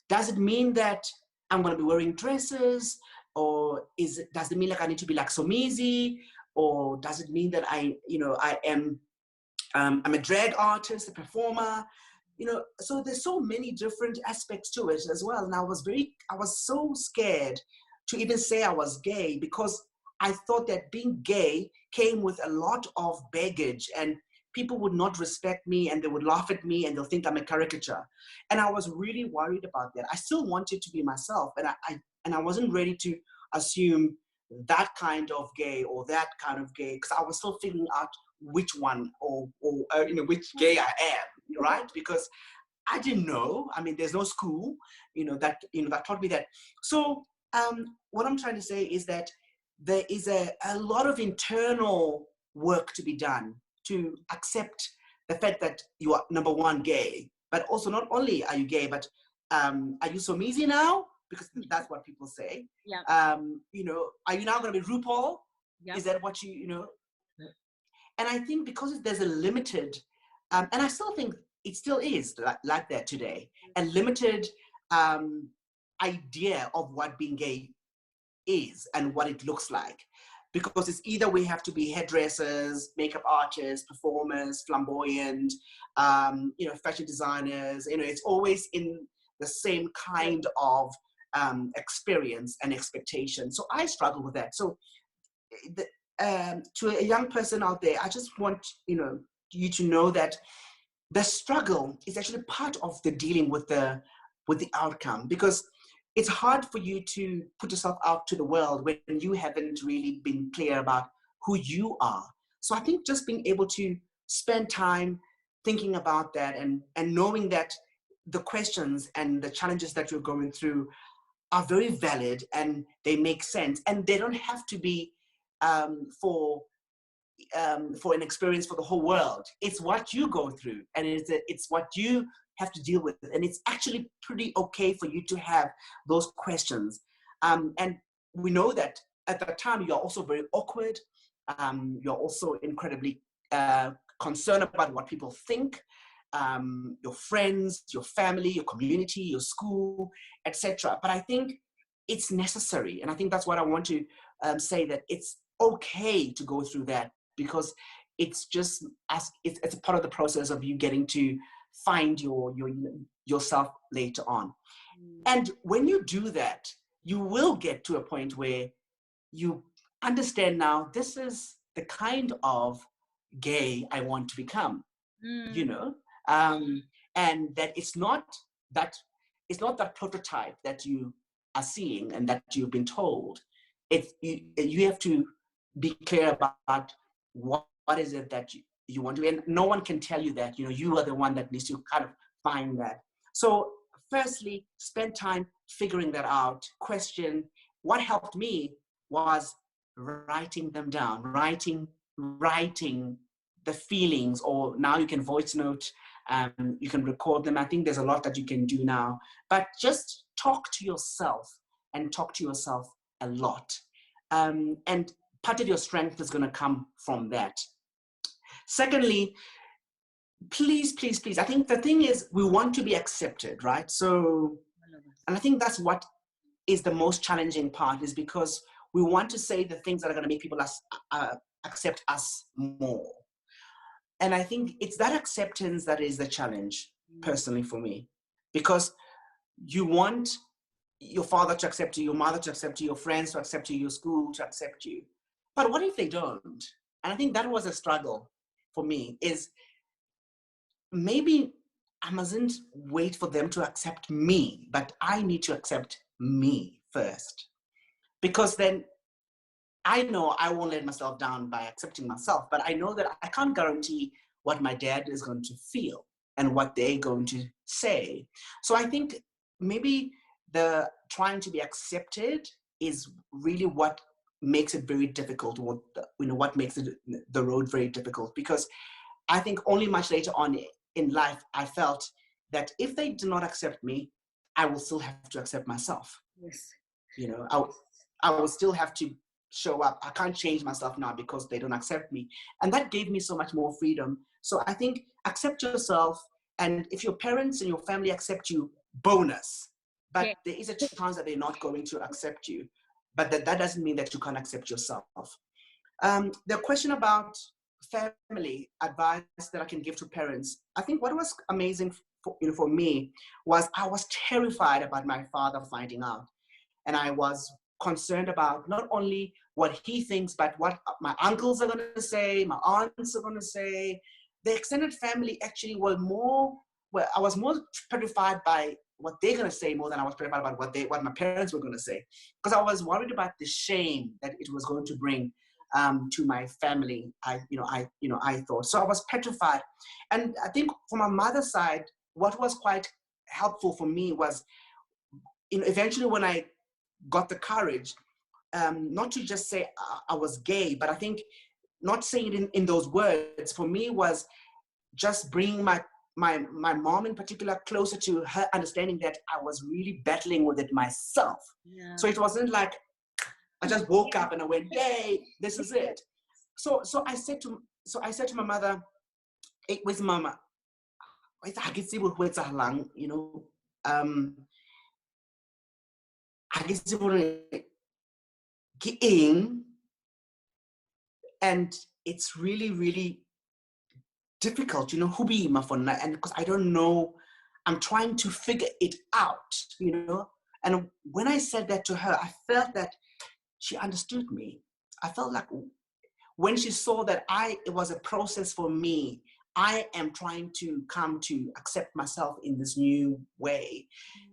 Does it mean that I'm going to be wearing dresses, or does it mean like I need to be like Somizi, or does it mean that I am I'm a drag artist, a performer? So there's so many different aspects to it as well. And I was so scared to even say I was gay, because I thought that being gay came with a lot of baggage, and people would not respect me, and they would laugh at me, and they'll think I'm a caricature. And I was really worried about that. I still wanted to be myself, and I wasn't ready to assume that kind of gay or that kind of gay, because I was still figuring out which one, or which gay I am, right? Because I didn't know. I mean, there's no school, that taught me that. So what I'm trying to say is that there is a lot of internal work to be done to accept the fact that you are, number one, gay, but also not only are you gay, but are you Somizi now? Because that's what people say. Yeah. Are you now going to be RuPaul? Yep. Is that what And I think because there's a limited, and I still think it still is like that today, a limited idea of what being gay is and what it looks like. Because it's either we have to be hairdressers, makeup artists, performers, flamboyant, fashion designers. It's always in the same kind of experience and expectation. So I struggle with that. So to a young person out there, I just want you to know that the struggle is actually part of the dealing with the outcome, because it's hard for you to put yourself out to the world when you haven't really been clear about who you are. So I think just being able to spend time thinking about that, and knowing that the questions and the challenges that you're going through are very valid, and they make sense, and they don't have to be for an experience for the whole world. It's what you go through, and it's what you have to deal with, and it's actually pretty okay for you to have those questions. And we know that at that time you're also very awkward. You're also incredibly concerned about what people think, your friends, your family, your community, your school, etc. But I think it's necessary, and I think that's what I want to say, that it's okay to go through that, because it's just it's a part of the process of you getting to find yourself later on. And when you do that, you will get to a point where you understand, now this is the kind of gay I want to become. And that it's not that prototype that you are seeing and that you've been told. You have to be clear about what is it that you want to be, and no one can tell you that. You are the one that needs to kind of find that. So firstly, spend time figuring that out. Question. What helped me was writing them down, writing the feelings, or now you can voice note, you can record them. I think there's a lot that you can do now, but just talk to yourself, and talk to yourself a lot. And part of your strength is going to come from that. Secondly, please, I think the thing is, we want to be accepted, right? So, and I think that's what is the most challenging part, is because we want to say the things that are going to make people accept us more. And I think it's that acceptance that is the challenge, personally, for me. Because you want your father to accept you, your mother to accept you, your friends to accept you, your school to accept you. But what if they don't? And I think that was a struggle for me, is maybe I mustn't wait for them to accept me, but I need to accept me first. Because then I know I won't let myself down by accepting myself, but I know that I can't guarantee what my dad is going to feel and what they're going to say. So I think maybe the trying to be accepted is really what makes it very difficult, what makes it the road very difficult. Because I think only much later on in life I felt that if they do not accept me, I will still have to accept myself. Yes. You know, I will still have to show up. I can't change myself now because they don't accept me. And that gave me so much more freedom. So I think accept yourself. And if your parents and your family accept you, bonus. Yeah. But there is a chance that they're not going to accept you. But that doesn't mean that you can't accept yourself. The question about family advice that I can give to parents, I think what was amazing for me was I was terrified about my father finding out. And I was concerned about not only what he thinks, but what my uncles are going to say, my aunts are going to say. The extended family actually I was more petrified by what they're going to say more than I was petrified about what my parents were going to say. Because I was worried about the shame that it was going to bring to my family. I thought. So I was petrified. And I think from my mother's side, what was quite helpful for me was, eventually when I got the courage, not to just say I was gay, but I think not saying it in those words for me was just bringing my mom in particular closer to her understanding that I was really battling with it myself. Yeah. So it wasn't like I just woke up and I went, yay, this is it. So I said to my mother, with mama, I can see what words are long, I can see what in, and it's really, really difficult, who be my phone, and because I don't know, I'm trying to figure it out. And when I said that to her, I felt that she understood me. I felt like when she saw that it was a process for me, I am trying to come to accept myself in this new way,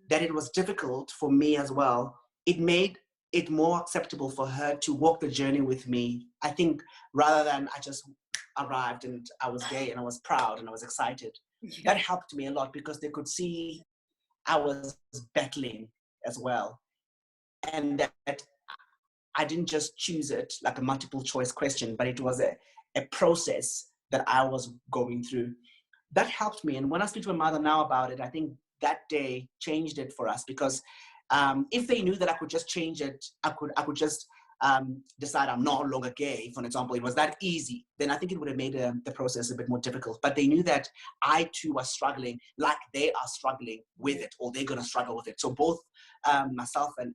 that it was difficult for me as well. It made it more acceptable for her to walk the journey with me. I think rather than I just arrived and I was gay and I was proud and I was excited. Yeah. That helped me a lot because they could see I was battling as well. And that I didn't just choose it like a multiple choice question, but it was a process that I was going through. That helped me. And when I speak to my mother now about it, I think that day changed it for us, because if they knew that I could just change it, I could just decide I'm no longer gay, for example, it was that easy, then I think it would have made the process a bit more difficult. But they knew that I too was struggling like they are struggling with it, or they're going to struggle with it. So both myself and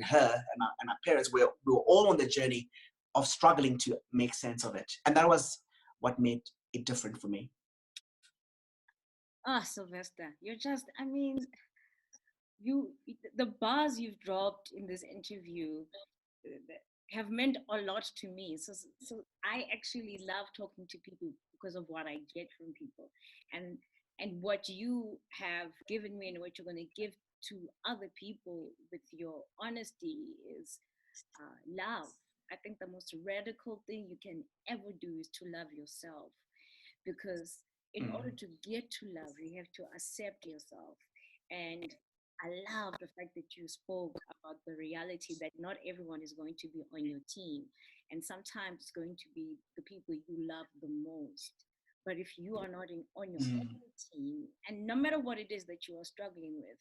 her and my parents, we were all on the journey of struggling to make sense of it. And that was what made it different for me. Sylvester, you're just, the bars you've dropped in this interview have meant a lot to me. So I actually love talking to people because of what I get from people, and what you have given me and what you're going to give to other people with your honesty is love. I think the most radical thing you can ever do is to love yourself, because in order to get to love, you have to accept yourself. And I love the fact that you spoke about the reality that not everyone is going to be on your team. And sometimes it's going to be the people you love the most. But if you are not on your own team, and no matter what it is that you are struggling with,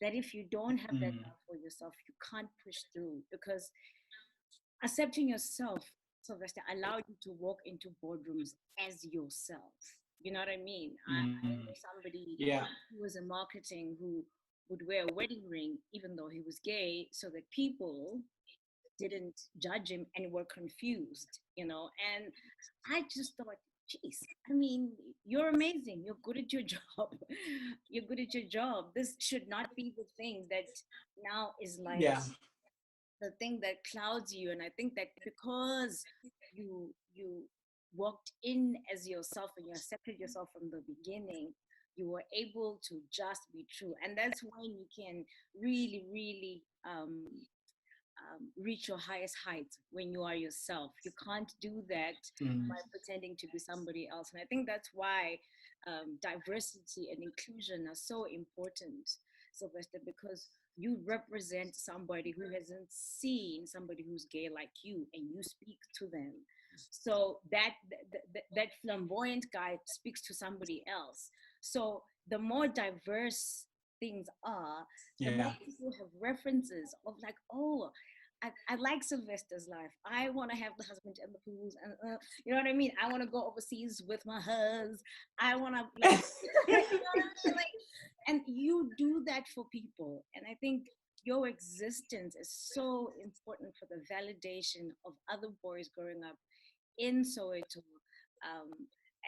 that if you don't have that love for yourself, you can't push through. Because accepting yourself, Sylvester, allowed you to walk into boardrooms as yourself. You know what I mean? I know somebody who was in marketing who would wear a wedding ring even though he was gay, so that people didn't judge him and were confused, And I just thought, geez, you're amazing. You're good at your job. You're good at your job. This should not be the thing that now is like the thing that clouds you. And I think that because you walked in as yourself and you accepted yourself from the beginning, you were able to just be true. And that's when you can really, really reach your highest heights, when you are yourself. You can't do that Mm. by pretending to be somebody else. And I think that's why diversity and inclusion are so important, Sylvester, because you represent somebody who hasn't seen somebody who's gay like you, and you speak to them. So that flamboyant guy speaks to somebody else. So the more diverse things are, the more Yeah. people have references of like, oh, I like Sylvester's life. I want to have the husband and the pools, and you know what I mean. I want to go overseas with my husband. I want to like, you know what I mean? Like, and you do that for people, and I think your existence is so important for the validation of other boys growing up in Soweto, um,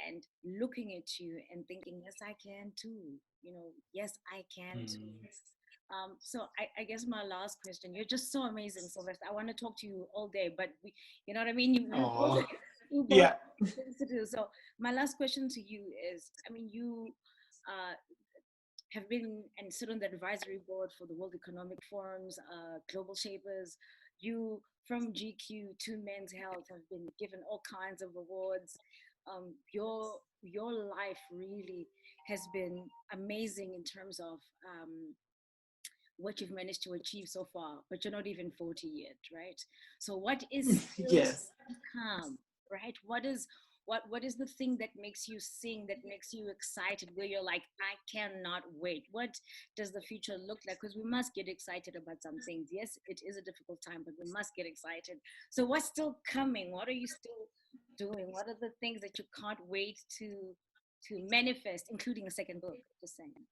and looking at you and thinking, yes, I can too. You know, yes, I can too. Mm. So I guess my last question, you're just so amazing, Sylvester. I want to talk to you all day, but you know what I mean? You both, Oh, you both yeah. have things to do. So my last question to you is, I mean, you uh, have been and sit on the advisory board for the World Economic Forum's Global Shapers. You, from GQ to Men's Health, have been given all kinds of awards. Your life really has been amazing in terms of what you've managed to achieve so far, but you're not even 40 yet, right? So what is still to Yes. come, right? What is the thing that makes you sing, that makes you excited, where you're like, I cannot wait? What does the future look like? Because we must get excited about some things. Yes, it is a difficult time, but we must get excited. So what's still coming? What are you still doing? What are the things that you can't wait to manifest, including a second book? Just saying.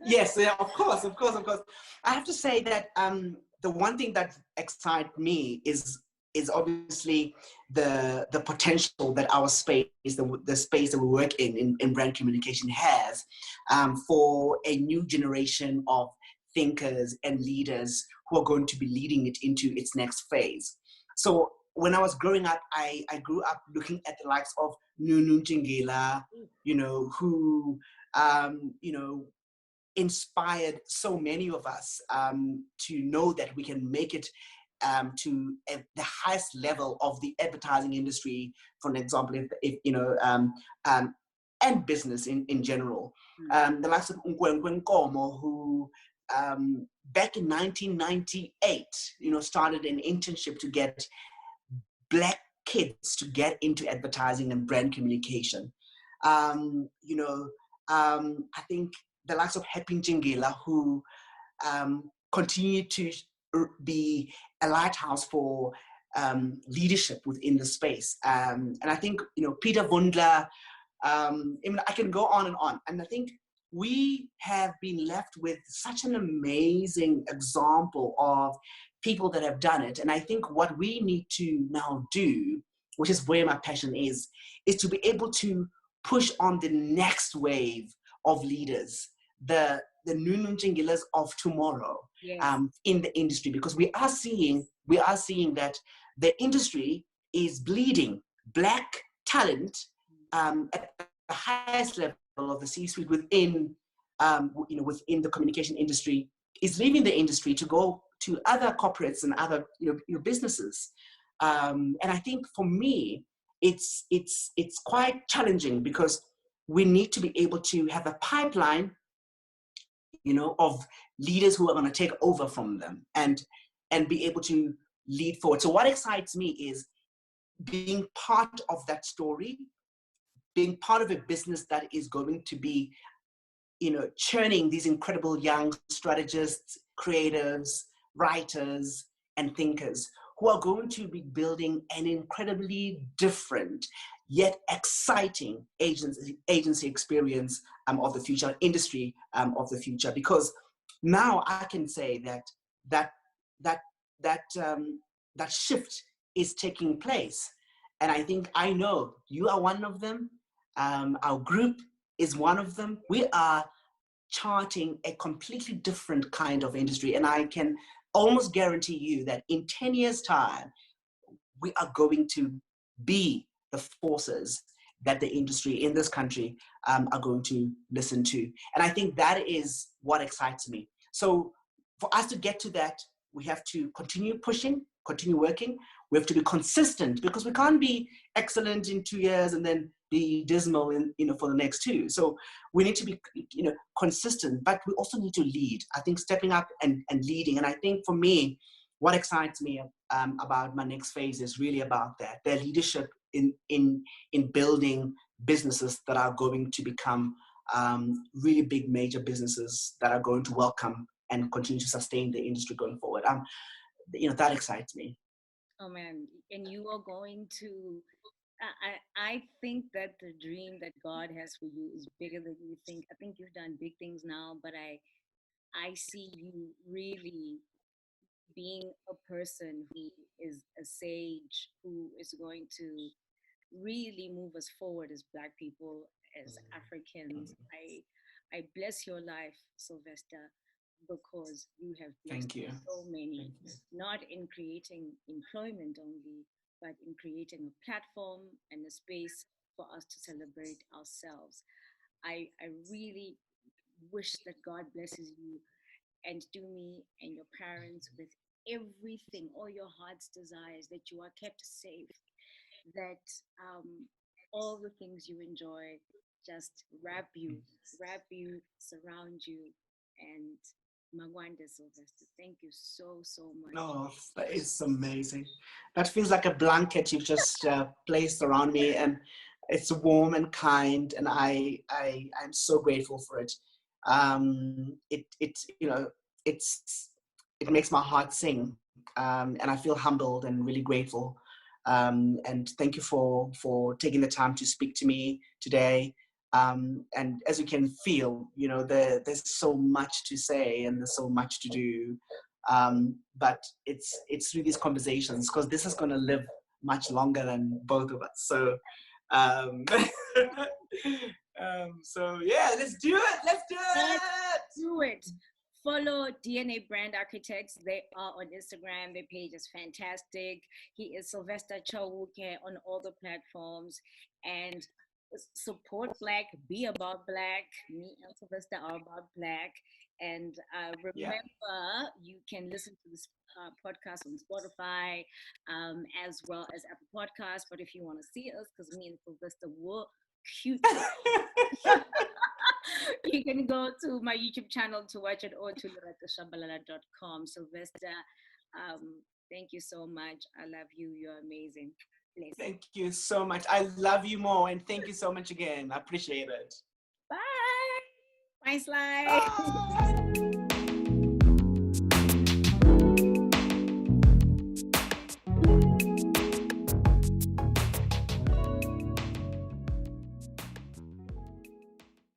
Yes, yeah, of course, of course, of course. I have to say that the one thing that excites me is obviously the potential that our space, the space that we work in brand communication has for a new generation of thinkers and leaders who are going to be leading it into its next phase. So when I was growing up, I grew up looking at the likes of Nunu Jingila, who inspired so many of us to know that we can make it to the highest level of the advertising industry, for an example, and business in general. The likes of Nkwenkwe Nkomo, who back in 1998, started an internship to get Black kids to get into advertising and brand communication. I think the likes of Happy Jingila, who continue to be a lighthouse for leadership within the space. And I think, Peter Wundler, I can go on and on. And I think we have been left with such an amazing example of people that have done it. And I think what we need to now do, which is where my passion is to be able to push on the next wave of leaders, the Nunu Jingilas of tomorrow. Yes. In the industry, because we are seeing that the industry is bleeding Black talent at the highest level of the C-suite within the communication industry is leaving the industry to go to other corporates and other businesses. And I think for me, it's quite challenging, because we need to be able to have a pipeline, of leaders who are going to take over from them and be able to lead forward. So what excites me is being part of that story, being part of a business that is going to be, churning these incredible young strategists, creatives, writers, and thinkers who are going to be building an incredibly different yet exciting agency experience of the future, industry of the future. Because now I can say that shift is taking place, and I know you are one of them. Our group is one of them. We are charting a completely different kind of industry, and I can almost guarantee you that in 10 years' time, we are going to be the forces that the industry in this country are going to listen to. And I think that is what excites me. So for us to get to that, we have to continue pushing, continue working. We have to be consistent, because we can't be excellent in 2 years and then be dismal in, for the next 2. So we need to be, consistent, but we also need to lead. I think stepping up and leading. And I think for me, what excites me about my next phase is really about that, their leadership in building businesses that are going to become really big, major businesses that are going to welcome and continue to sustain the industry going forward. That excites me. Oh man, and you are going to. I think that the dream that God has for you is bigger than you think. I think you've done big things now, but I see you really being a person who is a sage, who is going to really move us forward as Black people, as Africans. I bless your life, Sylvester, because you have blessed Thank you. so many, not in creating employment only, but in creating a platform and a space for us to celebrate ourselves. I really wish that God blesses you and me and your parents with everything, all your heart's desires, that you are kept safe, that all the things you enjoy just wrap you, surround you, and Magwanda Sylvester, thank you so, so much. Oh, that is amazing. That feels like a blanket you've just placed around me, and it's warm and kind, and I'm so grateful for it. It makes my heart sing, and I feel humbled and really grateful. And thank you for taking the time to speak to me today. And as you can feel, there's so much to say and there's so much to do. But it's through these conversations, because this is going to live much longer than both of us. So, so yeah, let's do it. Let's do it. Follow DNA Brand Architects. They are on Instagram. Their page is fantastic. He is Sylvester Chauke on all the platforms. And support Black, be about Black. Me and Sylvester are about Black. And remember, you can listen to this podcast on Spotify, as well as Apple Podcasts. But if you want to see us, because me and Sylvester were cute. You can go to my YouTube channel to watch it, or to loretashabalala.com. Sylvester, thank you so much. I love you. You're amazing. Bless. Thank you so much. I love you more, and thank you so much again. I appreciate it. Bye. Bye, Sly. Bye.